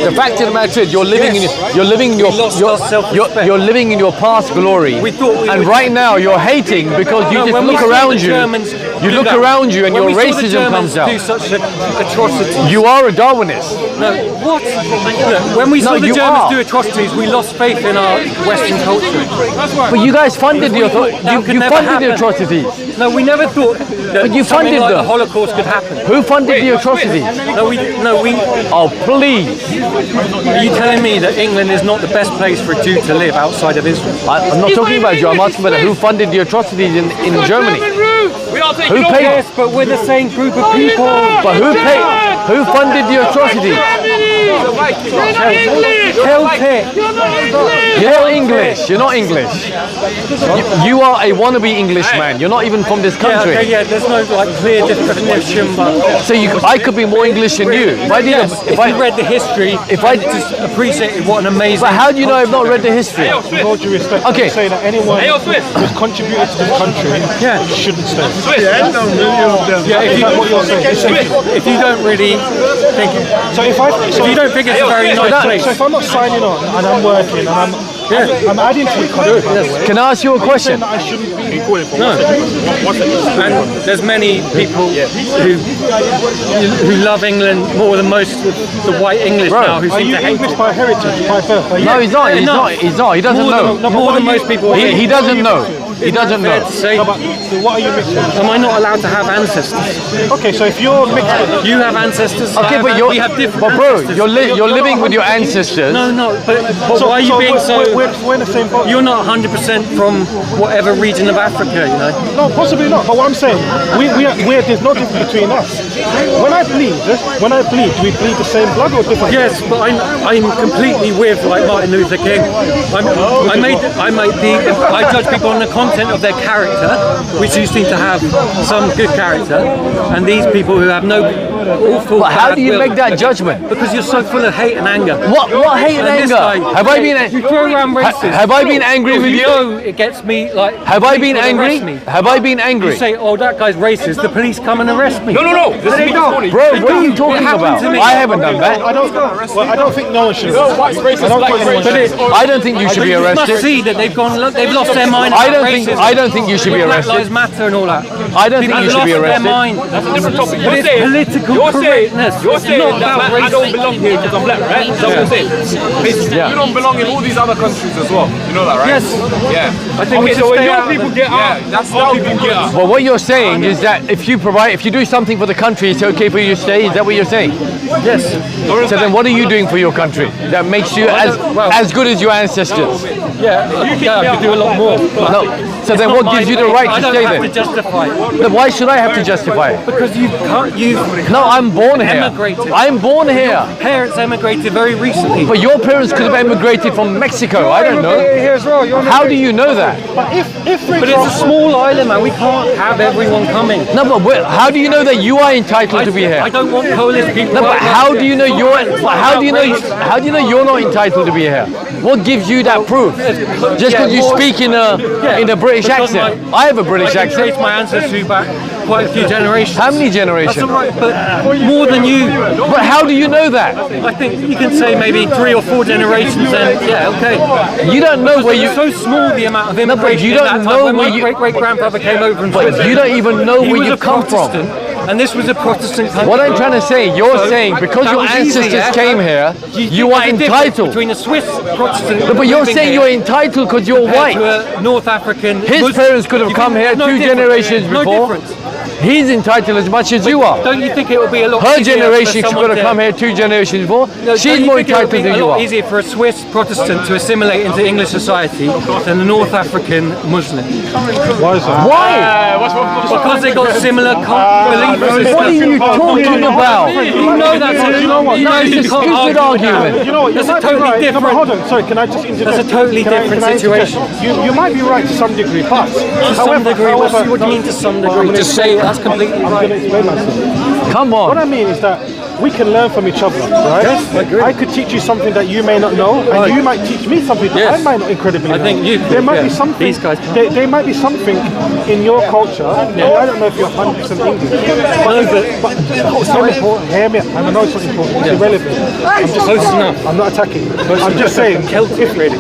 The fact of the matter is, you're living in your past glory, and right now you're hating because you just look around you. You look around you, and your racism comes out. Do such atrocities. You are a Darwinist. No, what? Look, when we saw the Germans do atrocities, we lost faith in our Western culture. But you guys funded the atrocities. No, we never thought that but you something funded like them. the Holocaust could happen. Who funded the atrocities? No, we. Oh, please. Are you telling me that England is not the best place for a Jew to live outside of Israel? I'm not talking about you. I'm asking about who funded the atrocities in Germany. Who paid? Yes, but we're the same group of people. But who paid? Who funded the atrocities? Celtic. You're not English. You're not English. You are a wannabe Englishman. You're not even from this country. Yeah, okay, yeah. There's no like clear definition, but so I could be more English than you. If I read the history, if I just appreciated what an amazing. But how do you know I've not read the history? With all due respect, I say that anyone who's contributed to this country shouldn't stay. If you don't really think, if you don't think it's a very nice place. So if I'm not signing on and I'm working and I'm adding to the country. Can I ask you a question? I shouldn't be. No. And there's many people who love England more than most of the white English now who Are seem you to hate English it. by heritage, by birth? No, he's not. He's not. He doesn't know. More than most people. He doesn't know. He doesn't know. So what are you mixed with? Am I not allowed to have ancestors? Okay, so if you're mixed with... You have ancestors. Okay, but we have different but bro, ancestors. you're living with your ancestors. No, but why are you being so... We're in the same boat. You're not 100% from whatever region of Africa, you know? No, possibly not. But what I'm saying, there's no difference between us. When I bleed, do we bleed the same blood or different? Yes, but I'm completely with like Martin Luther King. I judge people on the content of their character, which you seem to have some good character, and these people who have no awful. But how do you make that judgment? Because you're so full of hate and anger. What hate and anger? Have I been? You throw around racist. Have I been angry with you? know it gets me like. Have I been angry? Have I been angry? You say, oh, that guy's racist. The police come and arrest me. No. Bro, what are you talking about? I haven't done that. I don't think no one should. I don't think you should be You must arrested. see that they've lost their mind. I don't think you should be Black Lives arrested. Matter and all that. I don't think you should be They've lost their arrested. mind. That's a different topic. But it's political correctness. You're saying It's not that about I don't racism. belong here because I'm black, right? That's what I'm saying. You don't belong in all these other countries as well. You know that, right? Yes. Yeah. I think we Okay, should so when stay your out of people it. get out, that's how people get out. But what you're saying is that if you do something for the country, it's okay for you to stay. Is that what you're saying? Yes. So then, what are you doing for your country that makes you as good as your ancestors? Yeah, I could do a lot more. No. So then, what gives you the right to stay I don't there? have to justify it. Then why should I have to justify it? Because you've No, I'm born here. emigrated. I'm born here. Parents emigrated very recently. But your parents could have emigrated from Mexico. I don't know. Here as well. How do you know that? But if But it's a small island, man. We can't have everyone coming. No, but how do you know that you are entitled to be here? I don't want Polish people. No, but how do you know how do you know you're not entitled to be here? What gives you that proof? Just because you speak in a British accent. I have a British I can accent. trace my ancestry back quite a few generations. How many That's generations? all right, but more than you. But how do you know that? I think you can say maybe 3 or 4 generations, and yeah, okay. You don't know where you. It's so small the amount of but immigration you in don't that time. know When where my you- great-great-grandfather came over and But you don't even know he where was you a come from. Protestant, and this was a Protestant country. What I'm trying to say, you're So, saying because that your was easy, ancestors yeah? came here, you are There's a difference entitled. between a Swiss Protestant. But you're moving saying here you're entitled because you're compared white. to a North African. His Muslim. parents could have You come can- here no 2 difference. generations No before. difference. He's entitled as much as you are. Don't you think it would be a lot Her easier generation for could someone have to- come here 2 generations before. No, She's don't you more think it would entitled be than a you lot are. easier for a Swiss Protestant to assimilate into English society than a North African Muslim? Why is that? Why? Because they got similar belief systems. What are you talking about? You know that's a, You know what? you know It's a you can't stupid argue with argument. that. You know what? That's You a might be totally right. No, but different. hold on. Sorry, can I just interject? That's a totally different interject? situation. You might be right to some degree, but To some degree, what do you mean to some degree? Just say it, that's completely I'm going to right. explain myself. Come What on. I mean is that we can learn from each other, right? Yes, I agree. I could teach you something that you may not know, and you might teach me something that Yes. I might not incredibly I know. think you There could, might yeah. be something. These guys can't. There might be something in your culture. And I don't know if you're 100% English. But it's not important. Hear me. And I know it's not important. It's irrelevant. I'm just Close enough. I'm not attacking. I'm just saying. Celtic, really.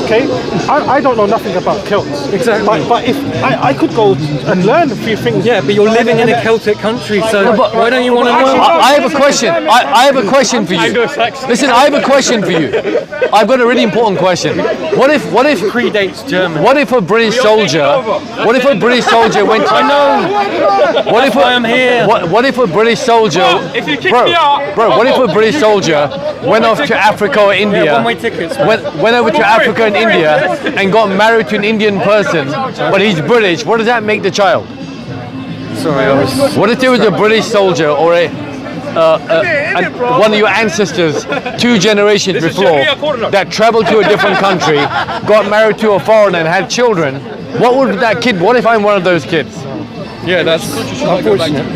Okay, I don't know nothing about Celts. Exactly. But if I could go and learn a few things. Yeah, but you're living in a Celtic country, so why don't you want to know? I have a question. I have a question for you. Listen, I have a question for you. I've got a really important question. What if Predates German. what if a British soldier went to, I know. What if why I'm here. What if a British soldier if you kick bro, me out- bro, what if a British soldier went off to Africa or India? one-way tickets. Went over to Africa and India and got married to an Indian person, but he's British. What does that make the child? Sorry, I was. What if there was a British soldier or one of your ancestors 2 generations before that traveled to a different country, got married to a foreigner and had children? What if I'm one of those kids? Yeah, that's unfortunate.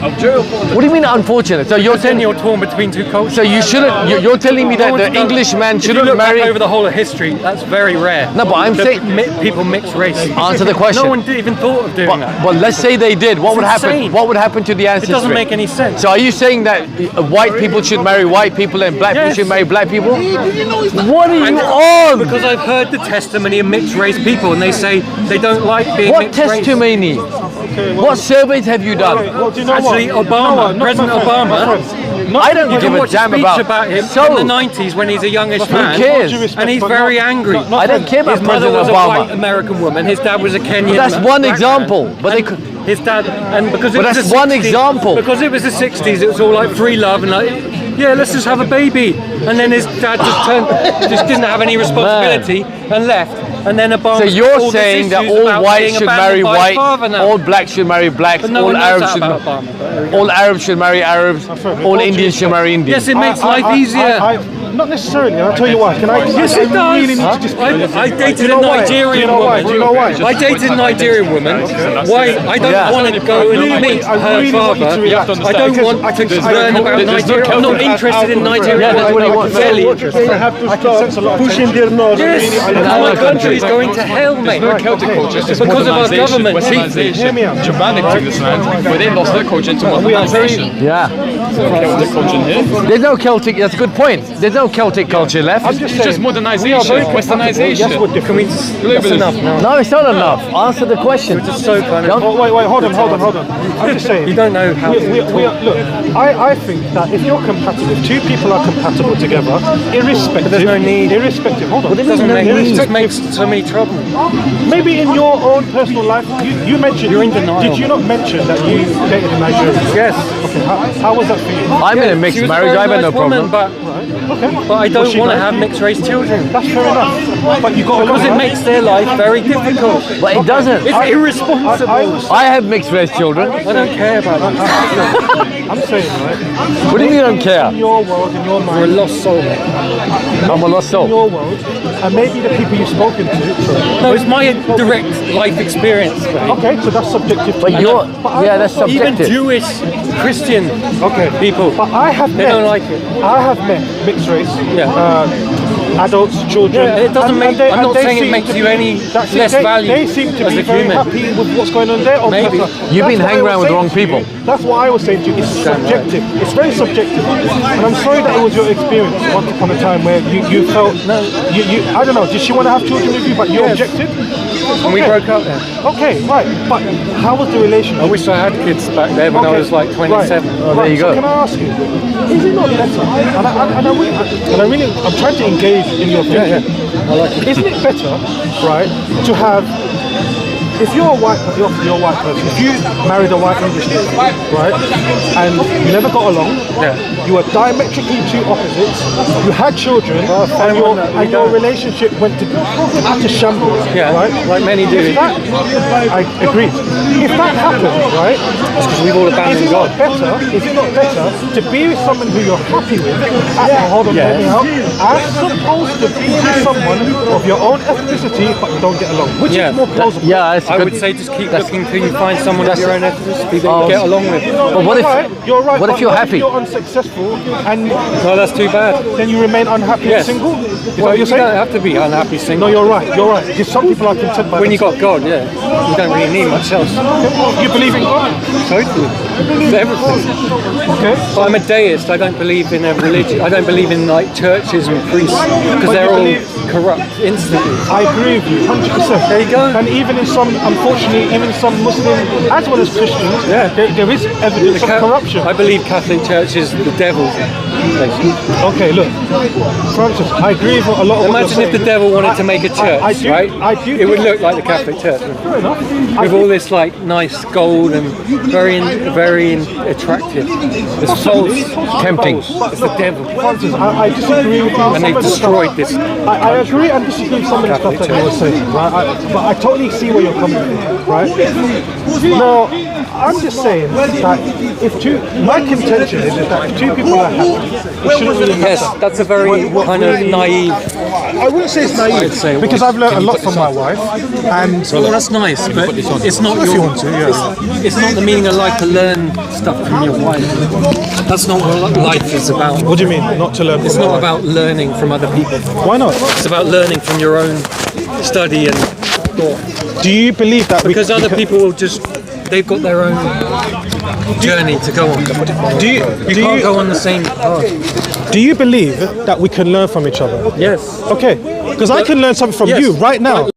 What do you mean unfortunate? So you're Then saying you're torn between two cultures. so you shouldn't, you're telling me that the Englishman If you shouldn't look marry. back over the whole of history, that's very rare. No, but I'm That saying- people mix race. Answer the question. No one even thought of doing that. But let's say they did. What It's would happen? insane. What would happen to the It ancestry? doesn't make any sense. So are you saying that white people should marry white people and black people Yes. should marry black people? What are you on? Because I've heard the testimony of mixed race people, and they say they don't like being What mixed race. testimony? What surveys have you done? Well, do you know Actually, what? Obama, No, President my friend, Obama, my friend. I don't you give can a watch a damn speech about about him So, in the 90s when he's a youngish man. cares? And he's very angry. I don't care about His mother President was a white Obama. American woman. His dad was a Kenyan. That's one black example, man. but they And could- his dad, and because it But was that's the one 60s example. Because it was the 60s, it was all like free love and like, yeah, let's just have a baby. And then his dad just didn't have any responsibility and left. And then Obama. So you're saying that all whites should marry white, all all blacks should marry blacks, But no all one knows Arabs that should about Obama. But all Arabs should marry Arabs, all Indians should marry Indians. yes, it makes life easier. Not necessarily, and I'll tell you why. Can I? Yes, it I does. really need to dispute. I dated Do you know a why? Nigerian Do you know why? woman. Do you know why? I dated a Nigerian woman. Why? I don't Yeah. want to go and meet I her really want you to father. relax. I don't want to learn about Nigeria. I'm not interested in Nigeria. Yeah, that's what he wants. Fairly interested. I have to stop pushing their nose. Yes, our country is going to hell, mate. Celtic culture, it's Because of our government. Hear me out. Germanic to this land, where they lost their culture into We are very. modernization. Yeah. Celtic culture in here. There's no Celtic. That's a good point. There's no Celtic culture left. I'm just It's just saying. modernization, westernization. Yes, we're different. That's enough now. No, it's not enough. Answer the question. Just so kind of. Oh, wait, hold on. I'm just saying. You don't know how. Look, I think that if you're compatible, if two people are compatible together, irrespective. But there's no need. Irrespective. Hold on. It doesn't make, it just Irrespective. makes so many trouble. Maybe in your own personal life, you mentioned. You're in denial. Did you not mention that you dated a Nigerian? Yes. Okay. How was that for you? I'm in a She mixed was a marriage. very I've had no nice woman, problem. Okay. but I Was don't she want to nice? have mixed race children. That's fair enough. But you got Because it makes their life very difficult. But it doesn't. It's irresponsible. I have mixed race children. I don't care about that. I'm saying, right? What do you mean you don't care? In your world, in your You're a mind, lost soul. I'm a lost in soul. your world, and maybe the people you've spoken to. No, it's my direct life experience. Okay, so that's subjective. to But you. you're, But yeah, that's Even subjective. Jewish, Christian people. But I have They met. don't like it. I have met mixed race. Yeah. Adults, children. Yeah, it doesn't and make. they- I'm and not they saying it seem makes to you be- any that's it, less valued They seem to as be a very human. happy with what's going on there. Maybe. You've been hanging around with the wrong saying to you. people. That's what I was saying to you. It's subjective. It's very subjective. And I'm sorry that it was your experience once upon a time where you felt. You I don't know. Did she want to have children with you, but you objected? And we Okay. broke up then. Okay, right. But how was the relationship? I wish I had kids back then when I was like 27. Right. there you So go. can I ask you, is it not better? I'm trying to engage in your thinking. I like it. Isn't it better, right, to have, if you're a white person, if you married a white English lady, right, and you never got along, you were diametrically two opposites, you had children, and your relationship went to shambles, Yeah, right? like many do. If that, I agree. If that happened, right, It's because we've all is abandoned it God. not better? Is it not better to be with someone who you're happy with? Hold on, hear me out. As opposed to being with someone of your own ethnicity, but you don't get along, which Yeah. is more plausible. Yeah, it's It's a I good- would say just keep that's- looking till you find someone of that's- your own ethnicity that you get along with. But what if? You're right. What if but you're what happy? If you're unsuccessful and No, that's too bad. then you remain unhappy Yes. and single. Is that Well, what you you're saying? don't have to be unhappy single. No, you're right. You're right. Because some people are content by When you got God, yeah, you don't really need much else. You believe in God? Totally. It's everything. Okay. But I'm a deist. I don't believe in a religion. I don't believe in like churches and priests because But they're you all believe- corrupt instantly. I agree with you, 100%. There you go. And even in some, unfortunately, even some Muslim as well as Christians, Yeah. there is evidence of corruption. I believe Catholic Church is the devil. basically. Okay, look, Francis, I agree with a lot of what Imagine you're if the saying. devil wanted to make a church, I do, right? I do. It would look like the Catholic Church. Fair enough. With all this like nice gold and very attractive. It's false. Tempting. It's the devil. Francis, I disagree with you. And they destroyed this. I agree and disagree with some of the stuff that you were saying, right? But I totally see where you're coming from, right? Now, I'm just saying that my contention is that if two people are happy, it shouldn't really matter. Yes, that's a very kind of naive. I wouldn't say it's I'd say naive it because was. I've learned a lot from my wife, and Well, that's nice, but it's not if your. you want to, yeah. It's not the meaning of life to learn stuff from your wife. That's not what life is about. What do you mean? Not to learn? It's from my not wife? about learning from other people. Why not? It's about learning from your own study and thought. Do you believe that? Because other people will just, they've got their own journey to go on. You can't go on the same path. Do you believe that we can learn from each other? Yes. Okay, because I can learn something from Yes. you right now.